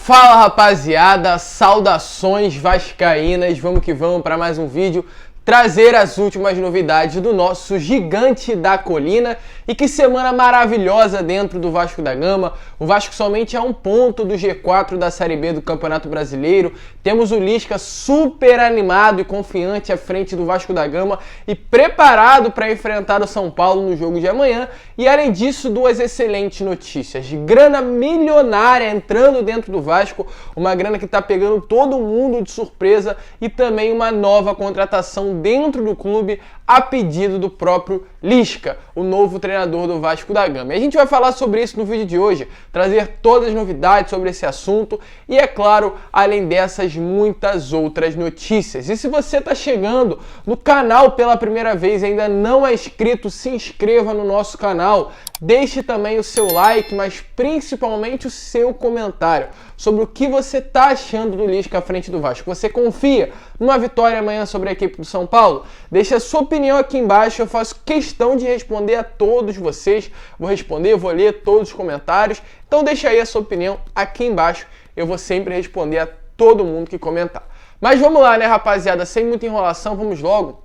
Fala rapaziada, saudações vascaínas, vamos que vamos para mais um vídeo, trazer as últimas novidades do nosso gigante da colina. E que semana maravilhosa dentro do Vasco da Gama. O Vasco somente é um ponto do G4 da Série B do Campeonato Brasileiro. Temos o Lisca super animado e confiante à frente do Vasco da Gama e preparado para enfrentar o São Paulo no jogo de amanhã. E além disso, duas excelentes notícias. Grana milionária entrando dentro do Vasco, uma grana que está pegando todo mundo de surpresa, e também uma nova contratação dentro do clube a pedido do próprio Lisca, o novo treinador do Vasco da Gama. E a gente vai falar sobre isso no vídeo de hoje, trazer todas as novidades sobre esse assunto e, é claro, além dessas, muitas outras notícias. E se você está chegando no canal pela primeira vez e ainda não é inscrito, se inscreva no nosso canal, deixe também o seu like, mas principalmente o seu comentário sobre o que você está achando do Lisca à frente do Vasco. Você confia numa vitória amanhã sobre a equipe do São Paulo? Deixe a sua opinião aqui embaixo, eu faço questão de responder a todos vocês. Vou responder, vou ler todos os comentários. Então deixa aí a sua opinião aqui embaixo, eu vou sempre responder a todo mundo que comentar. Mas vamos lá, né, rapaziada, sem muita enrolação, vamos logo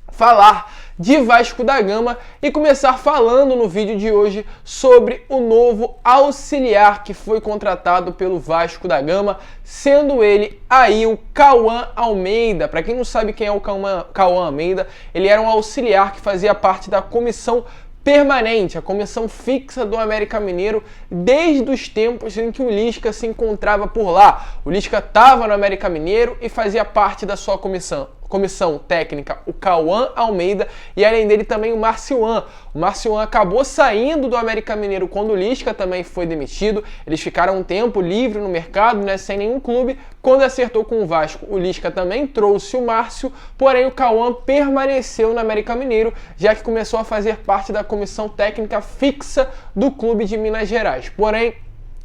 falar de Vasco da Gama e começar falando no vídeo de hoje sobre o novo auxiliar que foi contratado pelo Vasco da Gama, sendo ele aí o Cauã Almeida. Para quem não sabe quem é o Cauã Almeida, ele era um auxiliar que fazia parte da comissão permanente, a comissão fixa do América Mineiro, desde os tempos em que o Lisca se encontrava por lá. O Lisca estava no América Mineiro e fazia parte da sua comissão técnica, o Cauã Almeida, e além dele também o Marciuan. O Marciuan acabou saindo do América Mineiro quando o Lisca também foi demitido. Eles ficaram um tempo livre no mercado, né, sem nenhum clube. Quando acertou com o Vasco, o Lisca também trouxe o Márcio, porém o Cauã permaneceu no América Mineiro, já que começou a fazer parte da comissão técnica fixa do clube de Minas Gerais. Porém,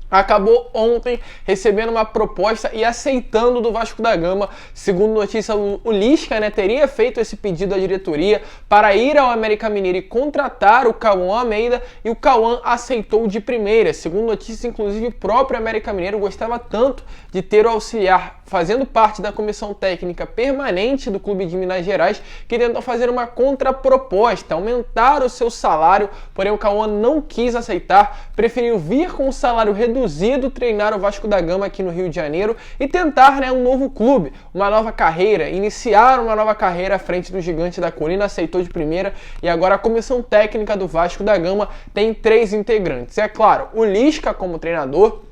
acabou ontem recebendo uma proposta e aceitando do Vasco da Gama. Segundo notícia, o Lisca, né, teria feito esse pedido à diretoria para ir ao América Mineiro e contratar o Cauã Almeida, e o Cauã aceitou de primeira. Segundo notícia, inclusive, o próprio América Mineiro gostava tanto de ter o auxiliar fazendo parte da comissão técnica permanente do clube de Minas Gerais, que tentou fazer uma contraproposta, aumentar o seu salário, porém o Cauã não quis aceitar, preferiu vir com um salário reduzido, treinar o Vasco da Gama aqui no Rio de Janeiro e tentar, né, um novo clube, uma nova carreira, iniciar uma nova carreira à frente do gigante da colina. Aceitou de primeira e agora a comissão técnica do Vasco da Gama tem 3 integrantes. É claro, o Lisca como treinador,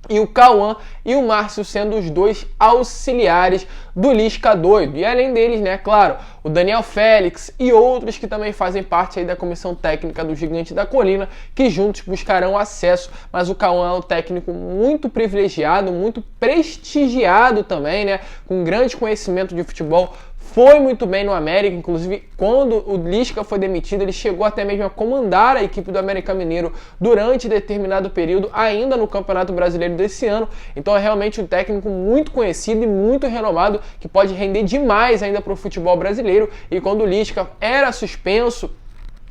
e o Cauã e o Márcio sendo os 2 auxiliares do Lisca doido. E além deles, né, claro, o Daniel Félix e outros que também fazem parte aí da comissão técnica do Gigante da Colina, que juntos buscarão acesso. Mas o Cauã é um técnico muito privilegiado, muito prestigiado também, né, com grande conhecimento de futebol. Foi muito bem no América, inclusive quando o Lisca foi demitido, ele chegou até mesmo a comandar a equipe do América Mineiro durante determinado período, ainda no Campeonato Brasileiro desse ano. Então é realmente um técnico muito conhecido e muito renomado, que pode render demais ainda para o futebol brasileiro. E quando o Lisca era suspenso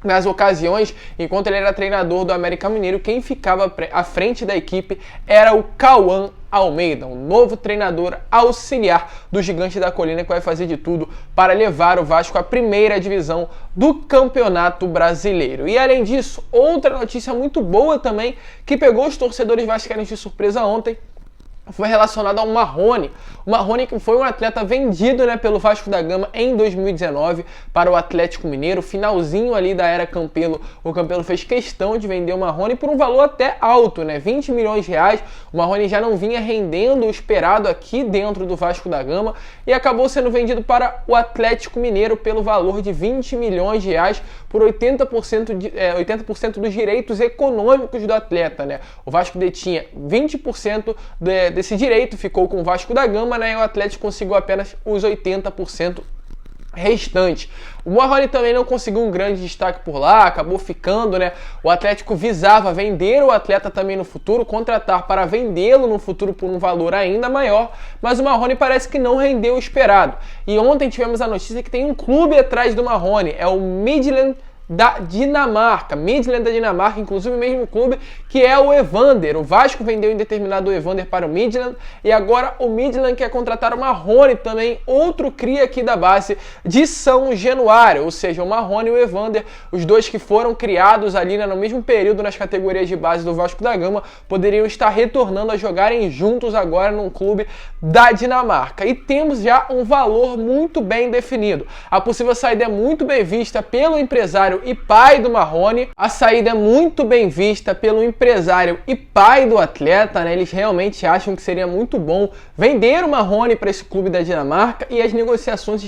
nas ocasiões, enquanto ele era treinador do América Mineiro, quem ficava à frente da equipe era o Cauã Almeida, um novo treinador auxiliar do Gigante da Colina, que vai fazer de tudo para levar o Vasco à primeira divisão do Campeonato Brasileiro. E além disso, outra notícia muito boa também, que pegou os torcedores vascaínos de surpresa ontem, foi relacionado ao Marrone. O Marrone, que foi um atleta vendido, né, pelo Vasco da Gama em 2019 para o Atlético Mineiro. Finalzinho ali da era Campelo, o Campelo fez questão de vender o Marrone por um valor até alto, né, 20 milhões de reais. O Marrone já não vinha rendendo o esperado aqui dentro do Vasco da Gama e acabou sendo vendido para o Atlético Mineiro pelo valor de 20 milhões de reais por 80% dos direitos econômicos do atleta, né. O Vasco detinha 20% desse direito, ficou com o Vasco da Gama, né, e o Atlético conseguiu apenas os 80% restante. O Marrone também não conseguiu um grande destaque por lá, acabou ficando, né? O Atlético visava vender o atleta também no futuro, contratar para vendê-lo no futuro por um valor ainda maior, mas o Marrone parece que não rendeu o esperado. E ontem tivemos a notícia que tem um clube atrás do Marrone, é o Midland da Dinamarca, Midtjylland da Dinamarca, inclusive o mesmo clube que é o Evander. O Vasco vendeu em determinado o Evander para o Midtjylland e agora o Midtjylland quer contratar o Marrone também, outro cria aqui da base de São Januário, ou seja, o Marrone e o Evander, os dois que foram criados ali no mesmo período nas categorias de base do Vasco da Gama, poderiam estar retornando a jogarem juntos agora num clube da Dinamarca. E temos já um valor muito bem definido. A possível saída é muito bem vista pelo empresário e pai do Marrone. A saída é muito bem vista pelo empresário e pai do atleta, né? Eles realmente acham que seria muito bom vender o Marrone para esse clube da Dinamarca e as negociações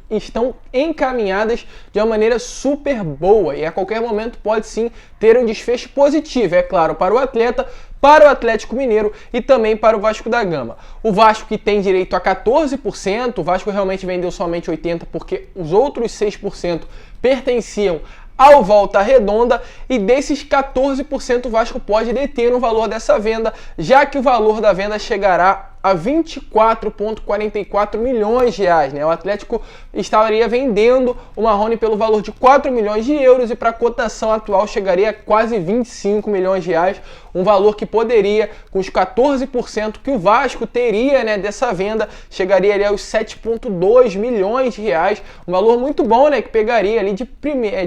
estão encaminhadas de uma maneira super boa e a qualquer momento pode sim ter um desfecho positivo, é claro, para o atleta, para o Atlético Mineiro e também para o Vasco da Gama. O Vasco que tem direito a 14%, o Vasco realmente vendeu somente 80% porque os outros 6% pertenciam ao Volta Redonda e desses 14% o Vasco pode deter o valor dessa venda, já que o valor da venda chegará a 24,44 milhões de reais, né? O Atlético estaria vendendo o Marrone pelo valor de 4 milhões de euros e para a cotação atual chegaria a quase 25 milhões de reais, um valor que poderia, com os 14% que o Vasco teria, né, dessa venda, chegaria ali aos 7,2 milhões de reais, um valor muito bom, né, que pegaria ali de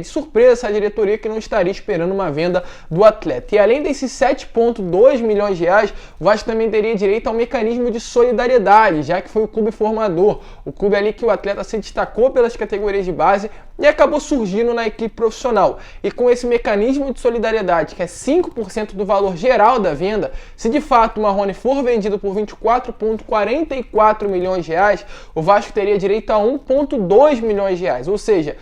surpresa essa diretoria que não estaria esperando uma venda do atleta. E além desses 7,2 milhões de reais, o Vasco também teria direito ao mecanismo de solidariedade, já que foi o clube formador, o clube ali que o atleta se destacou pelas categorias de base e acabou surgindo na equipe profissional. E com esse mecanismo de solidariedade, que é 5% do valor geral da venda, se de fato o Marrone for vendido por 24,44 milhões de reais, o Vasco teria direito a 1,2 milhões de reais, ou seja,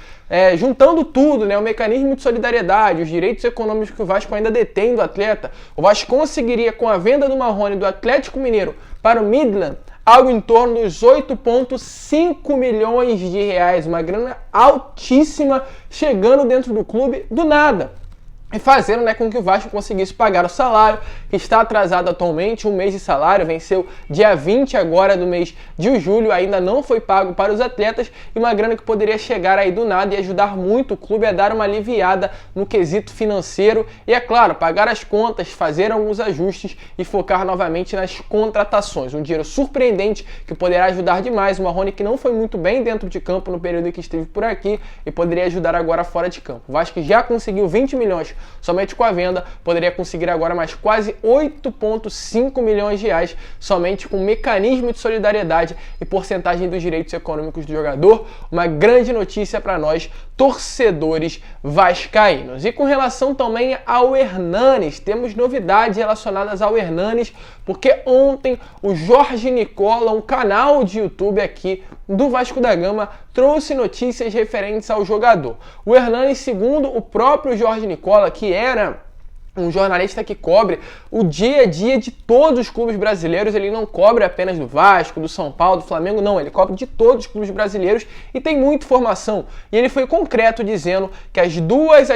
juntando tudo, né, o mecanismo de solidariedade, os direitos econômicos que o Vasco ainda detém do atleta, o Vasco conseguiria, com a venda do Marrone do Atlético Mineiro para o Midtjylland, algo em torno dos 8,5 milhões de reais, uma grana altíssima chegando dentro do clube do nada. E fazendo, né, com que o Vasco conseguisse pagar o salário, que está atrasado atualmente, um mês de salário, venceu dia 20 agora do mês de julho, ainda não foi pago para os atletas, e uma grana que poderia chegar aí do nada e ajudar muito o clube a dar uma aliviada no quesito financeiro e, é claro, pagar as contas, fazer alguns ajustes e focar novamente nas contratações. Um dinheiro surpreendente que poderá ajudar demais o Marrone, que não foi muito bem dentro de campo no período em que esteve por aqui e poderia ajudar agora fora de campo. O Vasco já conseguiu 20 milhões somente com a venda, poderia conseguir agora mais quase 8,5 milhões de reais somente com mecanismo de solidariedade e porcentagem dos direitos econômicos do jogador. Uma grande notícia para nós, torcedores vascaínos. E com relação também ao Hernanes, temos novidades relacionadas ao Hernanes, porque ontem o Jorge Nicola, um canal de YouTube aqui do Vasco da Gama, trouxe notícias referentes ao jogador. O Hernanes, segundo o próprio Jorge Nicola, que era um jornalista que cobre o dia a dia de todos os clubes brasileiros, ele não cobre apenas do Vasco, do São Paulo, do Flamengo, não, ele cobre de todos os clubes brasileiros e tem muita informação. E ele foi concreto dizendo que as duas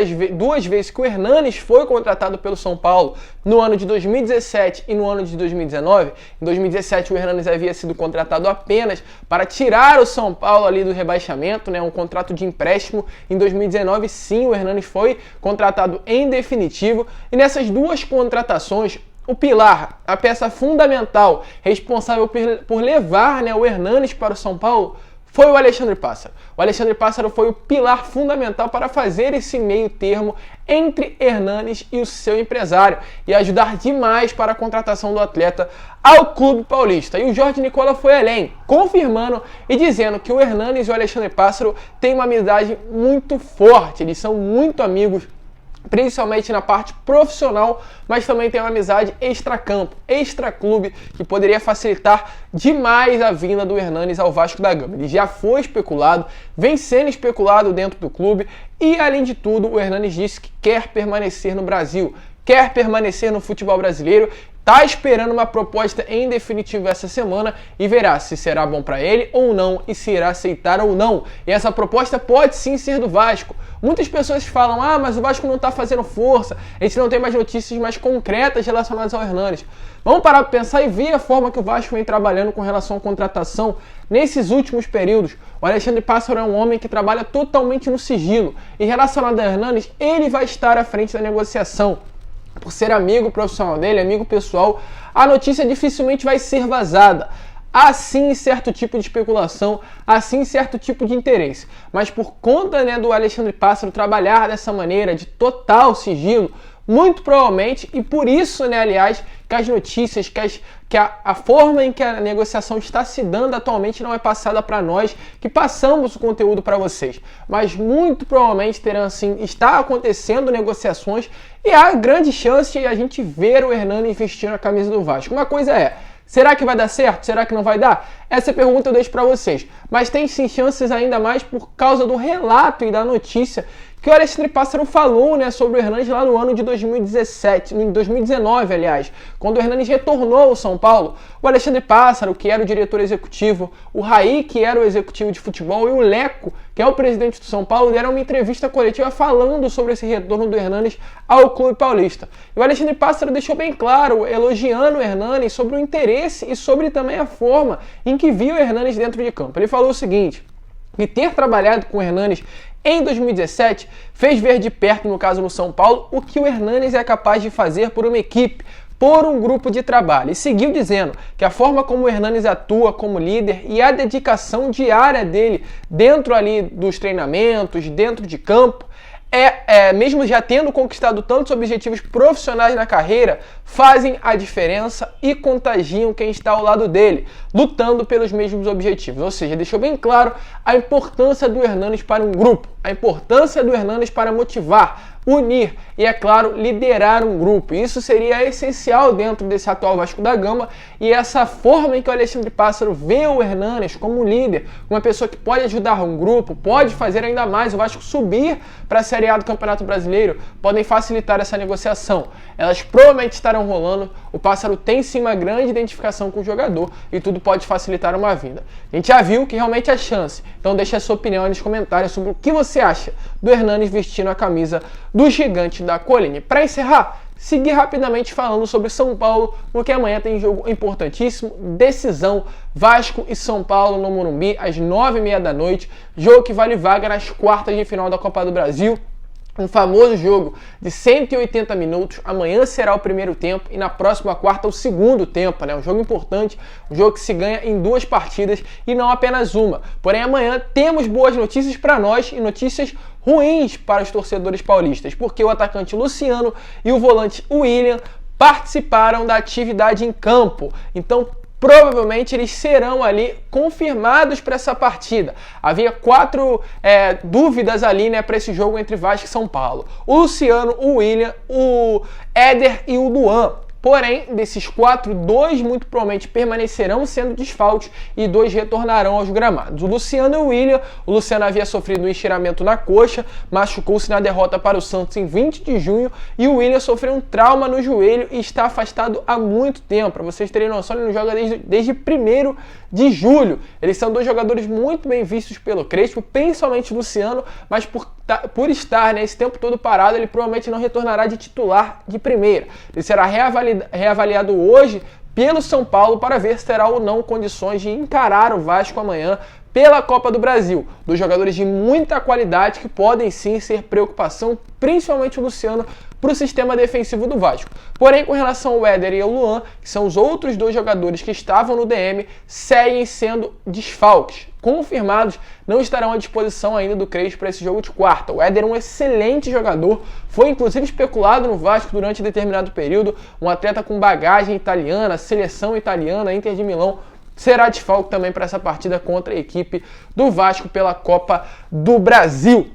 vezes que o Hernanes foi contratado pelo São Paulo, no ano de 2017 e no ano de 2019, em 2017 o Hernanes havia sido contratado apenas para tirar o São Paulo ali do rebaixamento, né, um contrato de empréstimo. Em 2019, sim, o Hernanes foi contratado em definitivo. E nessas duas contratações, o pilar, a peça fundamental, responsável por levar, né, o Hernanes para o São Paulo, foi o Alexandre Pássaro. O Alexandre Pássaro foi o pilar fundamental para fazer esse meio termo entre Hernanes e o seu empresário e ajudar demais para a contratação do atleta ao clube paulista. E o Jorge Nicola foi além, confirmando e dizendo que o Hernanes e o Alexandre Pássaro têm uma amizade muito forte, eles são muito amigos, principalmente na parte profissional, mas também tem uma amizade extra-campo, extra-clube, que poderia facilitar demais a vinda do Hernanes ao Vasco da Gama. Ele já foi especulado, vem sendo especulado dentro do clube e, além de tudo, o Hernanes disse que quer permanecer no Brasil, quer permanecer no futebol brasileiro tá esperando uma proposta em definitivo essa semana e verá se será bom para ele ou não e se irá aceitar ou não. E essa proposta pode sim ser do Vasco. Muitas pessoas falam, mas o Vasco não tá fazendo força, a gente não tem mais notícias mais concretas relacionadas ao Hernanes. Vamos parar para pensar e ver a forma que o Vasco vem trabalhando com relação à contratação nesses últimos períodos. O Alexandre Pássaro é um homem que trabalha totalmente no sigilo e relacionado ao Hernanes, ele vai estar à frente da negociação. Por ser amigo profissional dele, amigo pessoal, a notícia dificilmente vai ser vazada. Há sim certo tipo de especulação, há sim certo tipo de interesse. Mas por conta do Alexandre Pássaro trabalhar dessa maneira, de total sigilo, muito provavelmente, e por isso, aliás, que as notícias, que a forma em que a negociação está se dando atualmente não é passada para nós, que passamos o conteúdo para vocês. Mas muito provavelmente está acontecendo negociações e há grande chance de a gente ver o Hernanes vestindo a camisa do Vasco. Uma coisa é, será que vai dar certo? Será que não vai dar? Essa pergunta eu deixo para vocês. Mas tem sim chances ainda mais por causa do relato e da notícia que o Alexandre Pássaro falou sobre o Hernanes lá no ano de 2017, em 2019, aliás, quando o Hernanes retornou ao São Paulo. O Alexandre Pássaro, que era o diretor executivo, o Raí, que era o executivo de futebol, e o Leco, que é o presidente do São Paulo, deram uma entrevista coletiva falando sobre esse retorno do Hernanes ao clube paulista. E o Alexandre Pássaro deixou bem claro, elogiando o Hernanes sobre o interesse e sobre também a forma em que viu o Hernanes dentro de campo. Ele falou o seguinte, que ter trabalhado com o Hernanes em 2017 fez ver de perto, no caso no São Paulo, o que o Hernanes é capaz de fazer por uma equipe, por um grupo de trabalho. E seguiu dizendo que a forma como o Hernanes atua como líder e a dedicação diária dele dentro ali dos treinamentos, dentro de campo, mesmo já tendo conquistado tantos objetivos profissionais na carreira, fazem a diferença e contagiam quem está ao lado dele, lutando pelos mesmos objetivos. Ou seja, deixou bem claro a importância do Hernanes para um grupo, a importância do Hernanes para motivar, unir e, é claro, liderar um grupo. Isso seria essencial dentro desse atual Vasco da Gama e essa forma em que o Alexandre Pássaro vê o Hernanes como líder, uma pessoa que pode ajudar um grupo, pode fazer ainda mais o Vasco subir para a Série A do Campeonato Brasileiro, podem facilitar essa negociação. Elas provavelmente estarão rolando, o Pássaro tem sim uma grande identificação com o jogador e tudo pode facilitar uma vinda. A gente já viu que realmente é chance, então deixa a sua opinião aí nos comentários sobre o que você acha do Hernanes vestindo a camisa do Gigante da Colina. Para encerrar, seguir rapidamente falando sobre São Paulo, porque amanhã tem jogo importantíssimo, decisão, Vasco e São Paulo no Morumbi, às 9h30 da noite, jogo que vale vaga nas quartas de final da Copa do Brasil. Um famoso jogo de 180 minutos, amanhã será o primeiro tempo e na próxima quarta o segundo tempo, Um jogo importante, um jogo que se ganha em 2 partidas e não apenas uma. Porém, amanhã temos boas notícias para nós e notícias ruins para os torcedores paulistas, porque o atacante Luciano e o volante William participaram da atividade em campo. Então, provavelmente eles serão ali confirmados para essa partida. Havia 4 dúvidas ali, para esse jogo entre Vasco e São Paulo. O Luciano, o William, o Éder e o Luan. Porém, desses 4, 2 muito provavelmente permanecerão sendo desfalques e 2 retornarão aos gramados. O Luciano e o William, o Luciano havia sofrido um estiramento na coxa, machucou-se na derrota para o Santos em 20 de junho e o William sofreu um trauma no joelho e está afastado há muito tempo. Para vocês terem noção, ele não joga desde 1º de julho. Eles são 2 jogadores muito bem vistos pelo Crespo, principalmente o Luciano, mas por estar esse tempo todo parado, ele provavelmente não retornará de titular de primeira. Ele será reavaliado hoje pelo São Paulo para ver se terá ou não condições de encarar o Vasco amanhã pela Copa do Brasil. 2 jogadores de muita qualidade que podem sim ser preocupação, principalmente o Luciano, para o sistema defensivo do Vasco. Porém, com relação ao Éder e ao Luan, que são os outros 2 jogadores que estavam no DM, seguem sendo desfalques. Confirmados, não estarão à disposição ainda do Crespo para esse jogo de quarta. O Éder é um excelente jogador, foi inclusive especulado no Vasco durante determinado período, um atleta com bagagem italiana, seleção italiana, Inter de Milão, será desfalque também para essa partida contra a equipe do Vasco pela Copa do Brasil.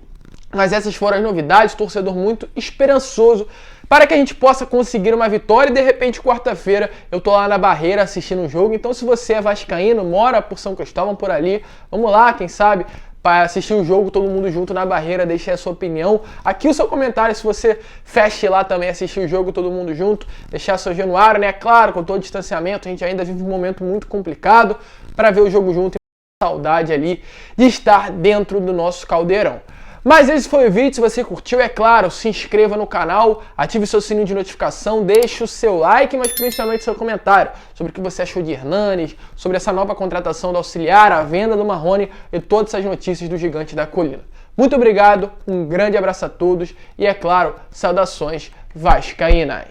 Mas essas foram as novidades, torcedor muito esperançoso para que a gente possa conseguir uma vitória e de repente quarta-feira eu tô lá na Barreira assistindo um jogo. Então se você é vascaíno, mora por São Cristóvão por ali, vamos lá, quem sabe, para assistir o jogo todo mundo junto na barreira, deixe a sua opinião. Aqui o seu comentário, se você feche lá também, assistir o jogo todo mundo junto, deixar seu Januário, né? Claro, com todo o distanciamento, a gente ainda vive um momento muito complicado para ver o jogo junto e saudade ali de estar dentro do nosso caldeirão. Mas esse foi o vídeo, se você curtiu, é claro, se inscreva no canal, ative seu sininho de notificação, deixe o seu like, mas principalmente seu comentário sobre o que você achou de Hernanes, sobre essa nova contratação do auxiliar, a venda do Marrone e todas essas notícias do Gigante da Colina. Muito obrigado, um grande abraço a todos e, é claro, saudações vascaínas!